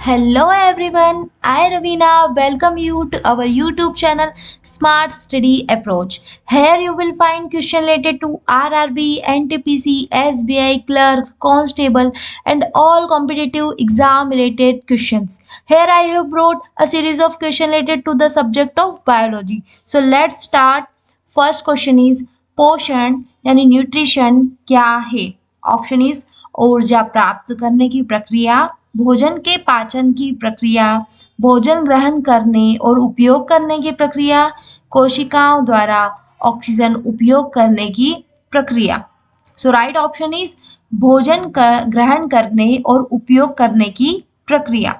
Hello everyone, I Ravina welcome you to our YouTube channel Smart Study Approach. Here you will find questions related to RRB, NTPC, SBI, clerk, constable and all competitive exam related questions. Here I have brought a series of questions related to the subject of biology. So let's start. First question is पोषण यानी nutrition क्या है? Option is ऊर्जा प्राप्त करने की प्रक्रिया, भोजन के पाचन की प्रक्रिया, भोजन ग्रहण करने और उपयोग करने की प्रक्रिया, कोशिकाओं द्वारा ऑक्सीजन उपयोग करने की प्रक्रिया। सो राइट ऑप्शन इज भोजन ग्रहण करने और उपयोग करने की प्रक्रिया।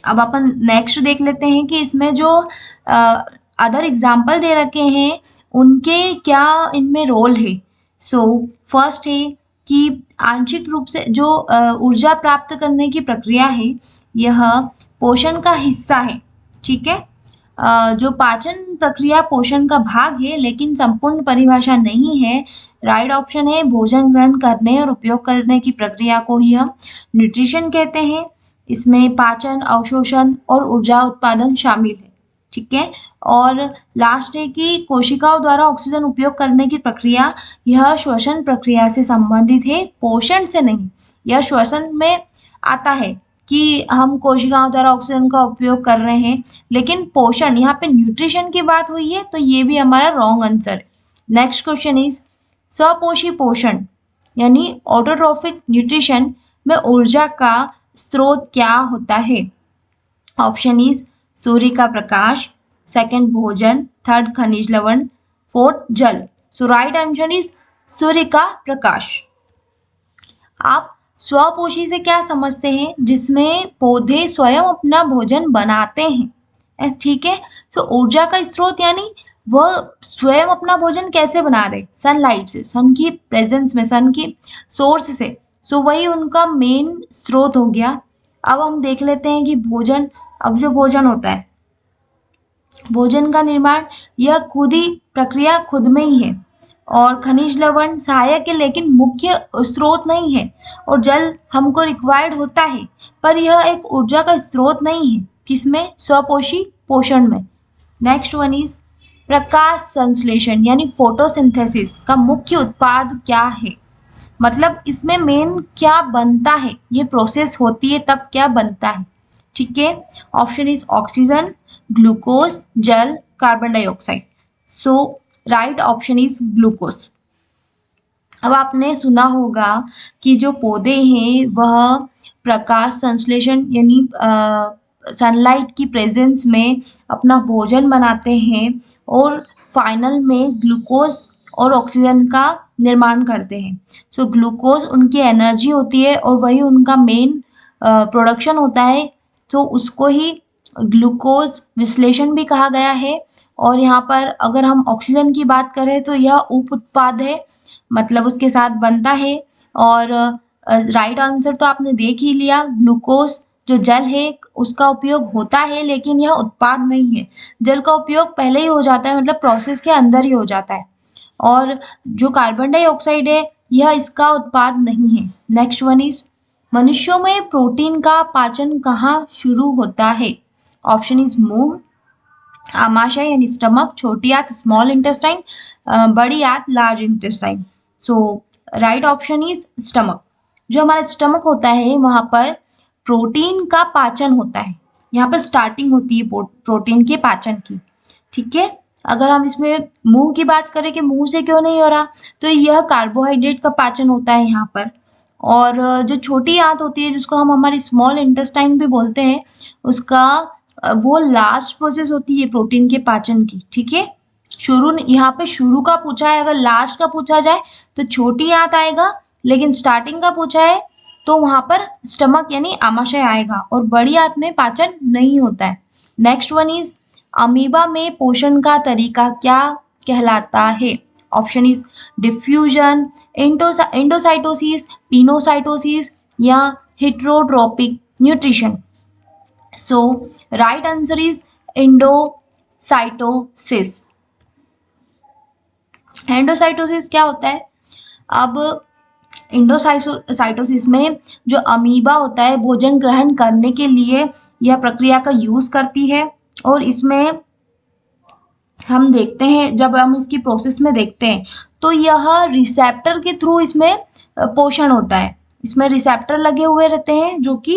अब अपन नेक्स्ट देख लेते हैं कि इसमें जो अदर एग्जाम्पल दे रखे हैं उनके क्या इनमें रोल है। सो फर्स्ट है कि आंशिक रूप से जो ऊर्जा प्राप्त करने की प्रक्रिया है यह पोषण का हिस्सा है। ठीक है, जो पाचन प्रक्रिया पोषण का भाग है लेकिन संपूर्ण परिभाषा नहीं है। राइट ऑप्शन है भोजन ग्रहण करने और उपयोग करने की प्रक्रिया को ही हम न्यूट्रिशन कहते हैं। इसमें पाचन, अवशोषण और ऊर्जा उत्पादन शामिल है। ठीक है, और लास्ट है कि कोशिकाओं द्वारा ऑक्सीजन उपयोग करने की प्रक्रिया, यह श्वसन प्रक्रिया से संबंधित है, पोषण से नहीं। यह श्वसन में आता है कि हम कोशिकाओं द्वारा ऑक्सीजन का उपयोग कर रहे हैं, लेकिन पोषण यहाँ पे न्यूट्रिशन की बात हुई है तो ये भी हमारा रॉन्ग आंसर है। नेक्स्ट क्वेश्चन इज स्वपोषी पोषण यानी ऑटोट्रोफिक न्यूट्रिशन में ऊर्जा का स्रोत क्या होता है? ऑप्शन इज सूर्य का प्रकाश, सेकंड भोजन, थर्ड खनिज लवण, फोर्थ जल। सो राइट आंसर इज सूर्य का प्रकाश। आप स्वपोषी से क्या समझते हैं? जिसमें पौधे स्वयं अपना भोजन बनाते हैं। ठीक है, तो ऊर्जा का स्रोत यानी वह स्वयं अपना भोजन कैसे बना रहे? सनलाइट से, सन की प्रेजेंस में, सन की सोर्स से। सो वही उनका मेन स्रोत हो गया। अब हम देख लेते हैं कि भोजन, अब जो भोजन होता है, भोजन का निर्माण यह खुद ही प्रक्रिया खुद में ही है, और खनिज लवण सहायक है लेकिन मुख्य स्रोत नहीं है, और जल हमको रिक्वायर्ड होता है पर यह एक ऊर्जा का स्रोत नहीं है। किसमें? स्वपोषी पोषण में। नेक्स्ट वन इज प्रकाश संश्लेषण यानी फोटोसिंथेसिस का मुख्य उत्पाद क्या है? मतलब इसमें मेन क्या बनता है, ये प्रोसेस होती है तब क्या बनता है? ठीक है, ऑप्शन इज ऑक्सीजन, ग्लूकोज, जल, carbon dioxide. So right option is glucose. अब आपने सुना होगा कि जो पौधे हैं वह प्रकाश संश्लेषण यानी सनलाइट की प्रेजेंस में अपना भोजन बनाते हैं और फाइनल में ग्लूकोज और ऑक्सीजन का निर्माण करते हैं। सो ग्लूकोज उनकी एनर्जी होती है और वही उनका मेन प्रोडक्शन होता है, तो उसको ही ग्लूकोज विश्लेषण भी कहा गया है। और यहाँ पर अगर हम ऑक्सीजन की बात करें तो यह उप उत्पाद है, मतलब उसके साथ बनता है। और राइट आंसर तो आपने देख ही लिया, ग्लूकोज जो जल है उसका उपयोग होता है लेकिन यह उत्पाद नहीं है। जल का उपयोग पहले ही हो जाता है, मतलब प्रोसेस के अंदर ही हो जाता है। और जो कार्बन डाइऑक्साइड है यह इसका उत्पाद नहीं है। नेक्स्ट वन इज मनुष्यों में प्रोटीन का पाचन कहाँ शुरू होता है? ऑप्शन इज मुंह, आमाशय यानी स्टमक, छोटी आंत स्मॉल इंटेस्टाइन, बड़ी आंत large intestine. So right option is stomach. जो हमारा स्टमक होता है वहाँ पर प्रोटीन का पाचन होता है, यहाँ पर स्टार्टिंग होती है प्रोटीन के पाचन की। ठीक है, अगर हम इसमें मुंह की बात करें कि मुंह से क्यों नहीं हो रहा, तो यह कार्बोहाइड्रेट का पाचन होता है यहाँ पर। और जो छोटी आंत होती है जिसको हम हमारी स्मॉल इंटेस्टाइन भी बोलते हैं, उसका वो लास्ट प्रोसेस होती है प्रोटीन के पाचन की। ठीक है, शुरू यहाँ पे शुरू का पूछा है, अगर लास्ट का पूछा जाए तो छोटी आंत आएगा, लेकिन स्टार्टिंग का पूछा है तो वहां पर स्टमक यानी आमाशय आएगा, और बड़ी आंत में पाचन नहीं होता है। नेक्स्ट वन इज अमीबा में पोषण का तरीका क्या कहलाता है? Option is diffusion, endocytosis, pinocytosis या heterotropic nutrition. So right answer is endocytosis. Endocytosis क्या होता है? अब इंडोसाइटोसिस में जो अमीबा होता है भोजन ग्रहण करने के लिए यह प्रक्रिया का यूज करती है। और इसमें हम देखते हैं, जब हम इसकी प्रोसेस में देखते हैं तो यह रिसेप्टर के थ्रू इसमें पोषण होता है। इसमें रिसेप्टर लगे हुए रहते हैं जो कि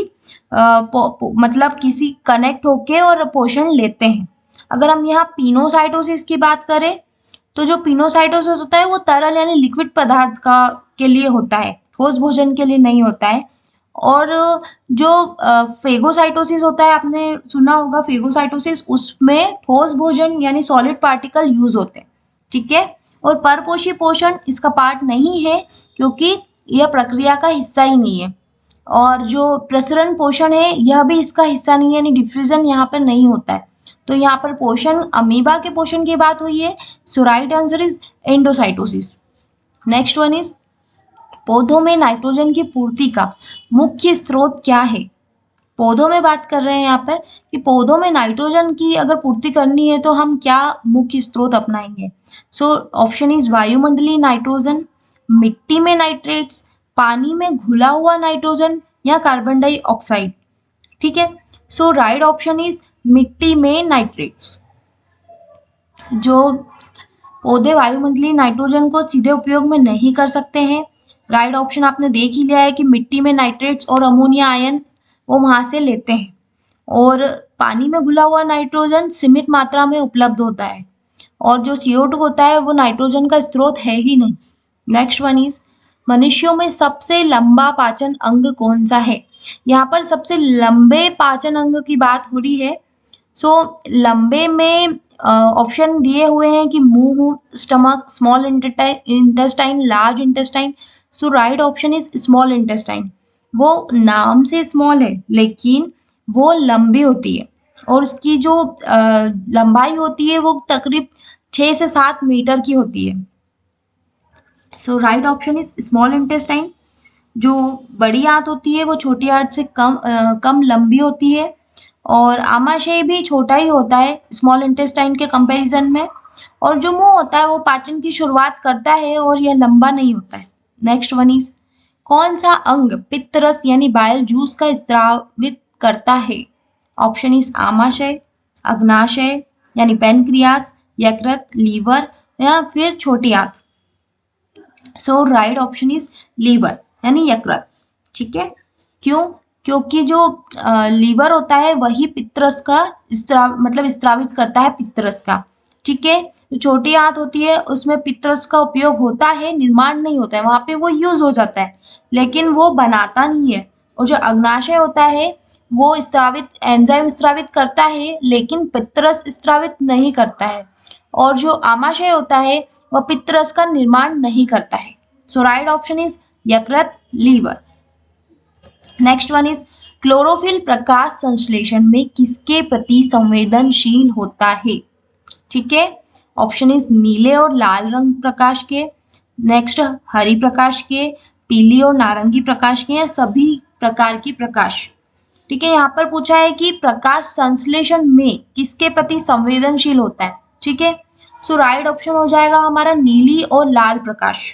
मतलब किसी कनेक्ट होके और पोषण लेते हैं। अगर हम यहाँ पिनोसाइटोसिस की बात करें तो जो पिनोसाइटोसिस होता है वो तरल यानी लिक्विड पदार्थ का के लिए होता है, ठोस भोजन के लिए नहीं होता है। और जो फेगोसाइटोसिस होता है, आपने सुना होगा फेगोसाइटोसिस, उसमें ठोस भोजन यानी सॉलिड पार्टिकल यूज होते हैं। ठीक है। और परपोषी पोषण इसका पार्ट नहीं है क्योंकि यह प्रक्रिया का हिस्सा ही नहीं है। और जो प्रसरण पोषण है यह भी इसका हिस्सा नहीं है, यानी डिफ्यूजन यहाँ पर नहीं होता है। तो यहाँ पर पोषण अमीबा के पोषण की बात हुई है। So right answer is endocytosis. Next one is पौधों में नाइट्रोजन की पूर्ति का मुख्य स्रोत क्या है। पौधों में बात कर रहे हैं यहाँ पर कि पौधों में नाइट्रोजन की अगर पूर्ति करनी है तो हम क्या मुख्य स्रोत अपनाएंगे। सो ऑप्शन इज वायुमंडलीय नाइट्रोजन, मिट्टी में नाइट्रेट्स, पानी में घुला हुआ नाइट्रोजन या कार्बन डाइऑक्साइड। ठीक है। सो राइट ऑप्शन इज मिट्टी में नाइट्रेट्स। जो पौधे वायुमंडलीय नाइट्रोजन को सीधे उपयोग में नहीं कर सकते हैं। राइट ऑप्शन आपने देख ही लिया है कि मिट्टी में नाइट्रेट्स और अमोनिया आयन वो वहां से लेते हैं। और पानी में घुला हुआ नाइट्रोजन सीमित मात्रा में उपलब्ध होता है। और जो CO2 होता है वो नाइट्रोजन का स्रोत है ही नहीं। नेक्स्ट वन इज मनुष्यों में सबसे लंबा पाचन अंग कौन सा है। यहाँ पर सबसे लंबे पाचन अंग की बात हो रही है। सो लंबे में ऑप्शन दिए हुए हैं कि मुंह, stomach, small intestine, large intestine. So right option is small intestine. वो नाम से स्मॉल है लेकिन वो लंबी होती है और उसकी जो लंबाई होती है वो तकरीब 6 से 7 मीटर की होती है। So right option is small intestine. जो बड़ी आंत होती है वो छोटी आंत से कम लंबी होती है। और आमाशय भी छोटा ही होता है स्मॉल इंटेस्टाइन के कंपैरिजन में। और जो मुंह होता है वो पाचन की शुरुआत करता है और यह लंबा नहीं होता है। नेक्स्ट वन इज कौन सा अंग पित्तरस यानी बाइल जूस का स्रावित करता है। ऑप्शन इज आमाशय, अग्नाशय यानी पैनक्रियास, यकृत, लीवर या फिर छोटी आंत। सो राइट ऑप्शन इज लीवर यानी यकृत। ठीक है। क्यों? क्योंकि जो लीवर होता है वही पित्तरस का स्रावित करता है पित्तरस का। ठीक है। जो छोटी आंत होती है उसमें पित्तरस का उपयोग होता है, निर्माण नहीं होता है, वहां पे वो यूज हो जाता है लेकिन वो बनाता नहीं है। और जो अग्नाशय होता है वो एंजाइम स्रावित करता है लेकिन पित्तरस स्रावित नहीं करता है। और जो आमाशय होता है वह पित्तरस का निर्माण नहीं करता है। सो राइट ऑप्शन इज यकृत, liver. Next one is chlorophyll प्रकाश संश्लेषण में किसके प्रति संवेदनशील होता है। ठीक है। ऑप्शन इज नीले और लाल रंग प्रकाश के, नेक्स्ट हरी प्रकाश के, पीली और नारंगी प्रकाश के, या सभी प्रकार की प्रकाश। ठीक है। यहाँ पर पूछा है कि प्रकाश संश्लेषण में किसके प्रति संवेदनशील होता है। ठीक है। सो राइट ऑप्शन हो जाएगा हमारा नीली और लाल प्रकाश।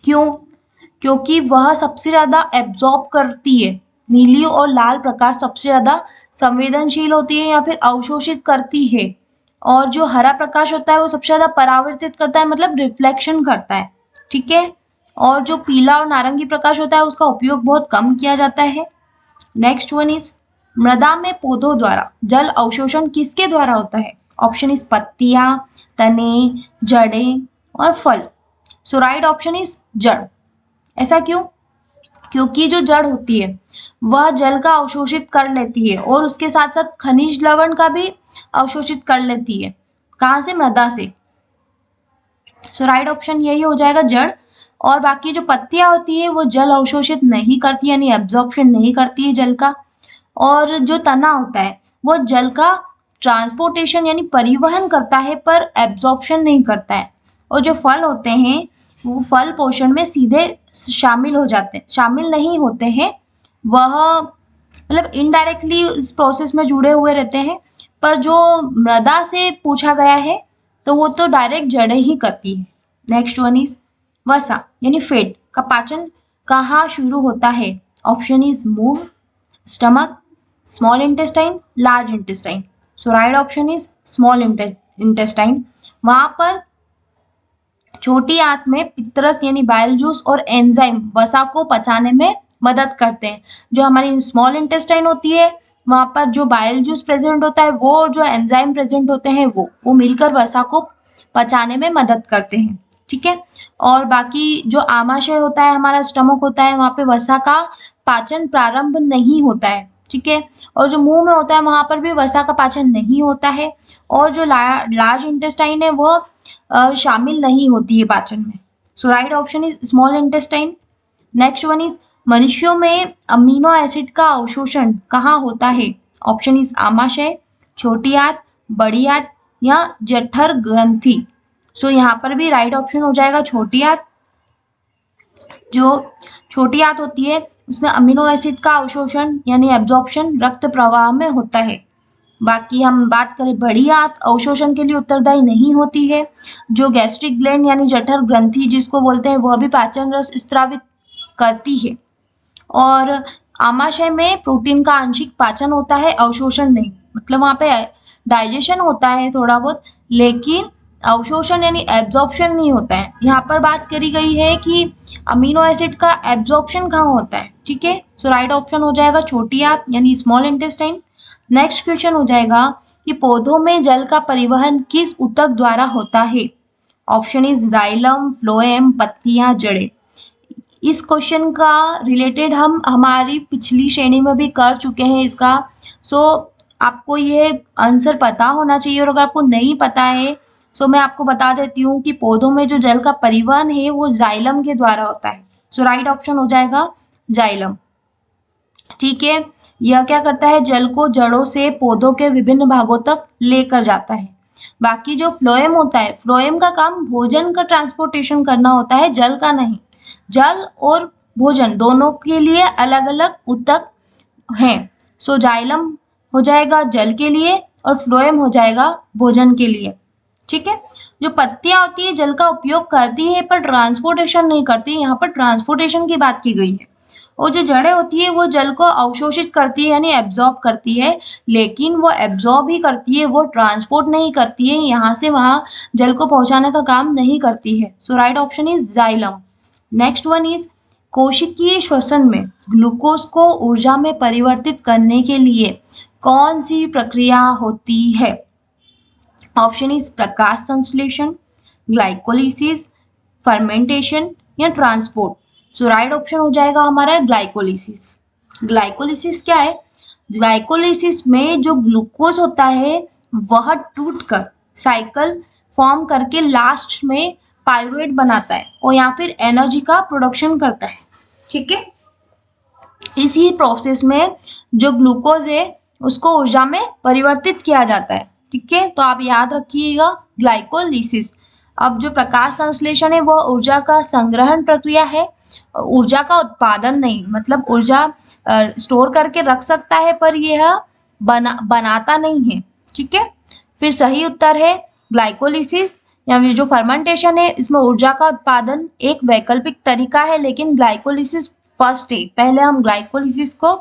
क्यों? क्योंकि वह सबसे ज्यादा एब्जॉर्ब करती है। नीली और लाल प्रकाश सबसे ज्यादा संवेदनशील होती है या फिर अवशोषित करती है। और जो हरा प्रकाश होता है वो सबसे ज्यादा परावर्तित करता है, मतलब रिफ्लेक्शन करता है। ठीक है। और जो पीला और नारंगी प्रकाश होता है उसका उपयोग बहुत कम किया जाता है। नेक्स्ट वन इज मृदा में पौधों द्वारा जल अवशोषण किसके द्वारा होता है। ऑप्शन इज पत्तियां, तने, जड़ें और फल। सो राइट ऑप्शन इज जड़। ऐसा क्यों? क्योंकि जो जड़ होती है वह जल का अवशोषित कर लेती है और उसके साथ साथ खनिज लवण का भी अवशोषित कर लेती है। कहाँ से? मृदा से। सो राइट ऑप्शन यही हो जाएगा, जड़। और बाकी जो पत्तियां होती है वो जल अवशोषित नहीं करती यानी एब्जॉर्प्शन नहीं करती है जल का। और जो तना होता है वो जल का ट्रांसपोर्टेशन यानी परिवहन करता है पर एब्जॉर्प्शन नहीं करता है। और जो फल होते हैं वो फल पोषण में सीधे शामिल हो जाते हैं, शामिल नहीं होते हैं, वह मतलब इनडायरेक्टली इस प्रोसेस में जुड़े हुए रहते हैं। पर जो मृदा से पूछा गया है तो वो तो डायरेक्ट जड़ें ही करती है। नेक्स्ट वन इज वसा यानी फैट का पाचन कहाँ शुरू होता है? Option is move, stomach, small intestine, large intestine. So right option is small intestine. वहां पर छोटी आंत में पित्तरस यानी बाइल जूस और एंजाइम वसा को पचाने में मदद करते हैं। जो हमारी स्मॉल इंटेस्टाइन होती है वहां पर जो बाइल जूस प्रेजेंट होता है वो और जो एंजाइम प्रेजेंट होते हैं वो मिलकर वसा को पचाने में मदद करते हैं। ठीक है। और बाकी जो आमाशय होता है, हमारा स्टमक होता है, वहां पे वसा का पाचन प्रारंभ नहीं होता है। ठीक है। और जो मुंह में होता है वहां पर भी वसा का पाचन नहीं होता है। और जो लार्ज इंटेस्टाइन है वह शामिल नहीं होती है पाचन में। So right option is small intestine. Next one is मनुष्यों में अमीनो एसिड का अवशोषण कहाँ होता है? ऑप्शन इज आमाशय, छोटी आंत, बड़ी आंत या जठर ग्रंथि। सो यहाँ पर भी राइट ऑप्शन हो जाएगा छोटी आंत। जो छोटी आंत होती है उसमें अमीनो एसिड का अवशोषण यानी एब्जॉर्प्शन रक्त प्रवाह में होता है। बाकी हम बात करें बड़ी आंत अवशोषण के लिए उत्तरदायी नहीं होती है। जो गैस्ट्रिक ग्लैंड यानी जठर ग्रंथि जिसको बोलते हैं वह भी पाचन रस स्त्रावित करती है। और आमाशय में प्रोटीन का आंशिक पाचन होता है, अवशोषण नहीं। मतलब वहाँ पे डाइजेशन होता है थोड़ा बहुत, लेकिन अवशोषण यानी एब्जॉर्प्शन नहीं होता है। यहाँ पर बात करी गई है कि अमीनो एसिड का एब्जॉर्प्शन कहाँ होता है। ठीक है। सो राइट ऑप्शन हो जाएगा छोटी आंत यानी स्मॉल इंटेस्टाइन। नेक्स्ट क्वेश्चन हो जाएगा कि पौधों में जल का परिवहन किस ऊतक द्वारा होता है? ऑप्शन इज जाइलम, फ्लोएम, पत्तियां, जड़ें। इस क्वेश्चन का रिलेटेड हम हमारी पिछली श्रेणी में भी कर चुके हैं इसका। सो आपको ये आंसर पता होना चाहिए, और अगर आपको नहीं पता है सो मैं आपको बता देती हूँ कि पौधों में जो जल का परिवहन है वो जाइलम के द्वारा होता है। सो राइट ऑप्शन हो जाएगा जाइलम। ठीक है। यह क्या करता है? जल को जड़ों से पौधों के विभिन्न भागों तक लेकर जाता है। बाकी जो फ्लोएम होता है, फ्लोएम का काम भोजन का ट्रांसपोर्टेशन करना होता है, जल का नहीं। जल और भोजन दोनों के लिए अलग अलग ऊतक हैं। सो जाइलम हो जाएगा जल के लिए और फ्लोएम हो जाएगा भोजन के लिए। ठीक है। जो पत्तियां होती है जल का उपयोग करती है पर ट्रांसपोर्टेशन नहीं करती, यहाँ पर ट्रांसपोर्टेशन की बात की गई है। और जो जड़ें होती है वो जल को अवशोषित करती है यानी एब्जॉर्ब करती है, लेकिन वो एब्जॉर्ब ही करती है, वो ट्रांसपोर्ट नहीं करती है, यहाँ से वहाँ जल को पहुँचाने का काम नहीं करती है। So right option is xylem. Next one is कोशिकीय श्वसन में ग्लूकोज को ऊर्जा में परिवर्तित करने के लिए कौन सी प्रक्रिया होती है? ऑप्शन इज प्रकाश संश्लेषण, ग्लाइकोलिसिस, फर्मेंटेशन या ट्रांसपोर्ट। सो राइट ऑप्शन हो जाएगा हमारा ग्लाइकोलिसिस। ग्लाइकोलिसिस क्या है? ग्लाइकोलिसिस में जो ग्लूकोज होता है वह टूटकर साइकिल फॉर्म करके लास्ट में पायरुवेट बनाता है और या फिर एनर्जी का प्रोडक्शन करता है। ठीक है। इसी प्रोसेस में जो ग्लूकोज है उसको ऊर्जा में परिवर्तित किया जाता है। ठीक है। तो आप याद रखिएगा ग्लाइकोलिसिस। अब जो प्रकाश संश्लेषण है वह ऊर्जा का संग्रहण प्रक्रिया है, ऊर्जा का उत्पादन नहीं। मतलब ऊर्जा स्टोर करके रख सकता है पर यह बनाता नहीं है। ठीक है। फिर सही उत्तर है ग्लाइकोलिसिस। या जो फर्मेंटेशन है इसमें ऊर्जा का उत्पादन एक वैकल्पिक तरीका है, लेकिन ग्लाइकोलिसिस फर्स्ट है। पहले हम ग्लाइकोलिसिस को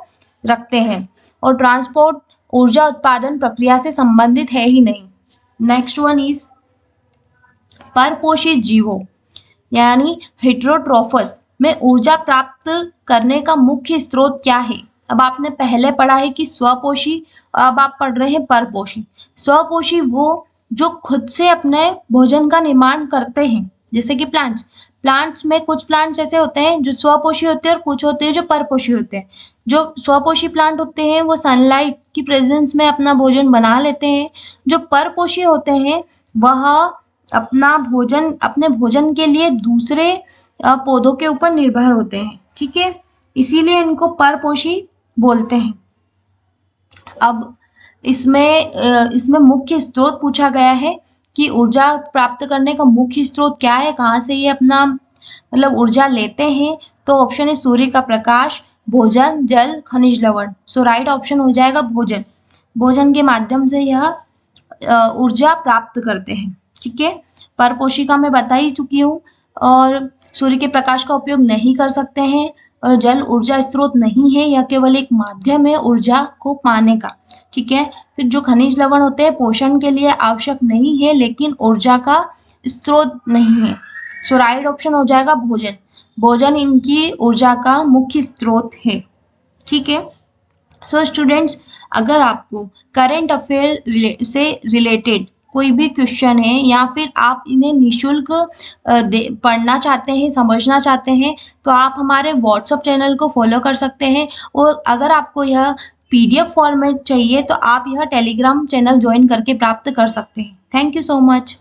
रखते हैं और ट्रांसपोर्ट ऊर्जा उत्पादन प्रक्रिया से संबंधित है ही नहीं। नेक्स्ट वन इज परपोषित जीवों यानी हेटेरोट्रोफस में ऊर्जा प्राप्त करने का मुख्य स्रोत क्या है? अब आपने पहले पढ़ा है कि स्वपोषी, अब आप पढ़ रहे हैं परपोषी। स्वपोषी वो जो खुद से अपने भोजन का निर्माण करते हैं, जैसे कि प्लांट्स में कुछ प्लांट्स ऐसे होते हैं जो स्वपोषी होते हैं और कुछ होते हैं जो परपोषी होते हैं। जो स्वपोषी प्लांट होते हैं वो सनलाइट की प्रेजेंस में अपना भोजन बना लेते हैं। जो परपोषी होते हैं वह अपने भोजन के लिए दूसरे पौधों के ऊपर निर्भर होते हैं। ठीक है। इसीलिए इनको परपोषी बोलते हैं। अब इसमें मुख्य स्रोत पूछा गया है कि ऊर्जा प्राप्त करने का मुख्य स्रोत क्या है, कहाँ से ये अपना मतलब ऊर्जा लेते हैं। तो ऑप्शन है सूर्य का प्रकाश, भोजन, जल, खनिज लवण। सो राइट ऑप्शन हो जाएगा भोजन। भोजन के माध्यम से यह ऊर्जा प्राप्त करते हैं। ठीक है। परपोषी का मैं बता ही चुकी हूँ। और सूर्य के प्रकाश का उपयोग नहीं कर सकते हैं। जल ऊर्जा स्रोत नहीं है, यह केवल एक माध्यम है ऊर्जा को पाने का। ठीक है। फिर जो खनिज लवण होते हैं पोषण के लिए आवश्यक नहीं है लेकिन ऊर्जा का स्रोत नहीं है। सो राइट ऑप्शन हो जाएगा भोजन। भोजन इनकी ऊर्जा का मुख्य स्रोत है। ठीक है। सो स्टूडेंट्स, अगर आपको करंट अफेयर से रिलेटेड कोई भी क्वेश्चन है या फिर आप इन्हें निशुल्क पढ़ना चाहते हैं, समझना चाहते हैं, तो आप हमारे व्हाट्सएप चैनल को फॉलो कर सकते हैं। और अगर आपको यह पीडीएफ फॉर्मेट चाहिए तो आप यह टेलीग्राम चैनल ज्वाइन करके प्राप्त कर सकते हैं। Thank you so much.